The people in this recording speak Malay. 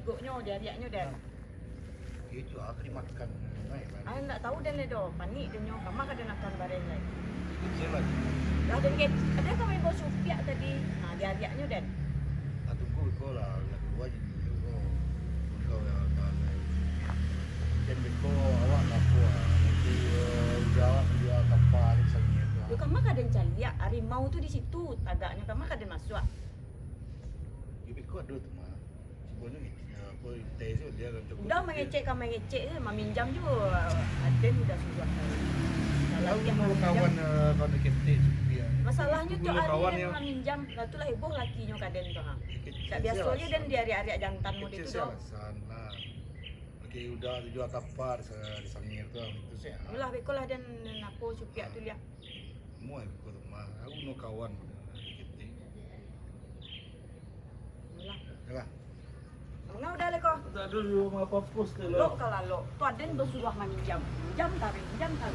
igoknya dia riaknya dan. Itu aku dimakan. Ah enggak tahu dan ledo, panik dan nyo kamar kada nakan bareng lagi. Kecil lagi. Lah dan get ada kami bawa supiak tadi. Nah dia riaknya dan. Tunggu kau lah, yang dua jadi kau yang mana? Jadi kau awak apa? Nanti jawab dia kapal misalnya itu. Yo kamar kada caliak, harimau tuh di situ, agaknya kamar kada masuk. Jadi kau ada tu mah. Sebenarnya ni, kau tes dia kan cukup. Udah mengecek kamar ngecek je, meminjam juga. Aden udah susah kali. Kalau mau kawan kau nak ketik dia. Masalahnya tu kawan ada yang meminjam, lah tu lah heboh lakinya kaden tu ha. kecil Tak biasa aja dan dia ari-ari jantan mu kecil itu sih doh. alasan lah. Okey udah jual kapal di Sangir tu itu sih. Ulah bekolah dan apa supiak tu lihat. Semua ikut rumah. Aku mau kawan ketik. Ulah. Yalah. Nah udah le kau. Tak dulu apa post tu Lo kalau lo, tu aden bersuruh meminjam. Minjam tak minjam tak.